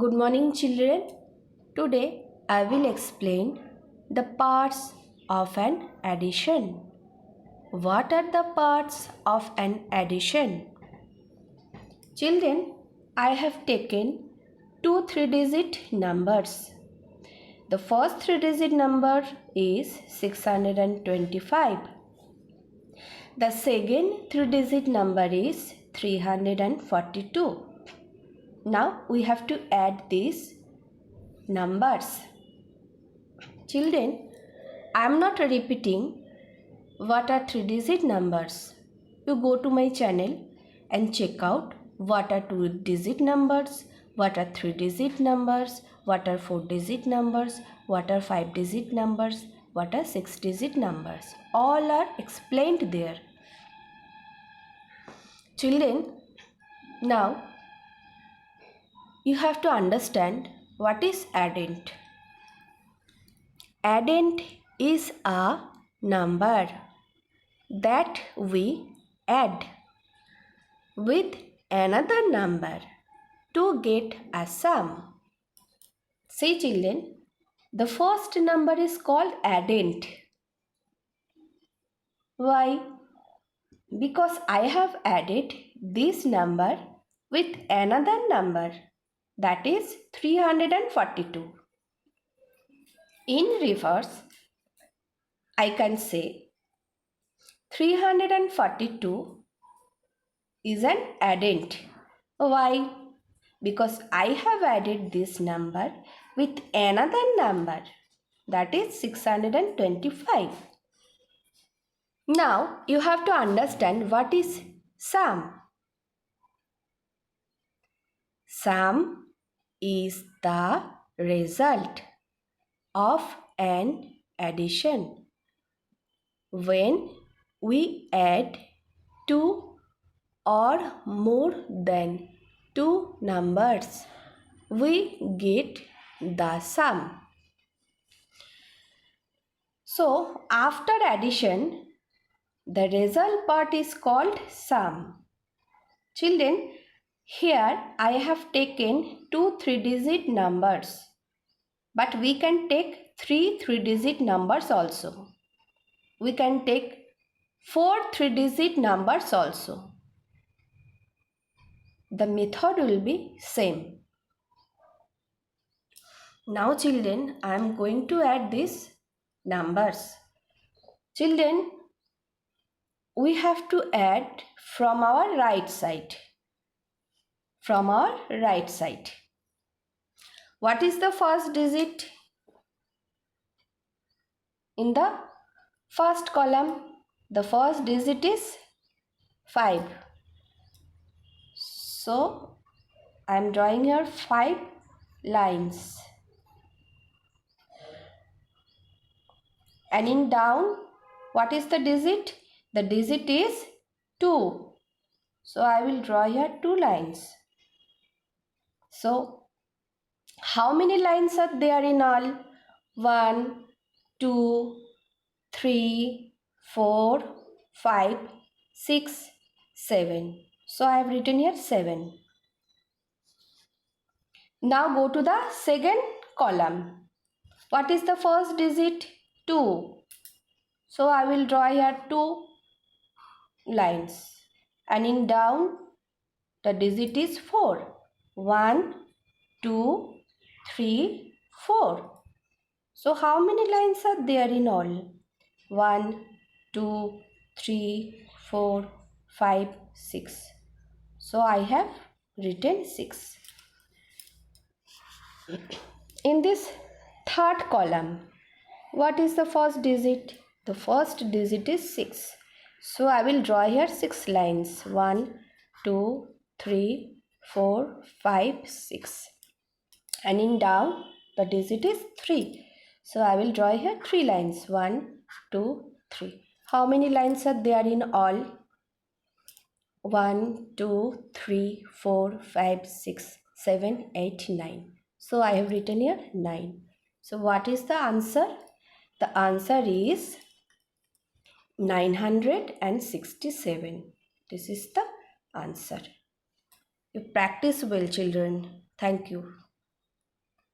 Good morning, children. Today I will explain the parts of an addition. What are the parts of an addition? Children, I have taken two 3-digit numbers. The first 3-digit number is 625. The second 3-digit number is 342. Now we have to add these numbers. Children, I am not repeating what are 3-digit numbers. You go to my channel and check out what are 2-digit numbers, what are 3-digit numbers, what are 4-digit numbers, what are 5-digit numbers, what are 6-digit numbers. All are explained there. Children, now you have to understand what is addend. Addend is a number that we add with another number to get a sum. See children, the first number is called addend. Why? Because I have added this number with another number, that is 342. In reverse, I can say 342 is an addend. Why? Because I have added this number with another number, that is 625. Now you have to understand what is sum. Sum is the result of an addition. When we add two or more than two numbers, we get the sum. So after addition, the result part is called sum. Children, here I have taken two 3-digit numbers, but we can take three 3-digit numbers also. We can take 4 3-digit numbers also. The method will be same. Now children, I am going to add these numbers. Children, we have to add from our right side. From our right side. What is the first digit? In the first column, the first digit is 5. So, I am drawing here 5 lines. And in down, what is the digit? The digit is 2. So, I will draw here 2 lines. So, how many lines are there in all? 1, 2, 3, 4, 5, 6, 7. So, I have written here 7. Now, go to the second column. What is the first digit? 2. So, I will draw here 2 lines. And in down, the digit is 4. 1, 2, 3, 4. So, how many lines are there in all? 1, 2, 3, 4, 5, 6. So, I have written 6. In this third column, what is the first digit? The first digit is 6. So, I will draw here 6 lines. 1, 2, 3, 4, 5, 6. And in down, the digit is 3. So, I will draw here 3 lines. 1, 2, 3. How many lines are there in all? 1, 2, 3, 4, 5, 6, 7, 8, 9. So, I have written here 9. So, what is the answer? The answer is 967. This is the answer. You practice well, children. Thank you.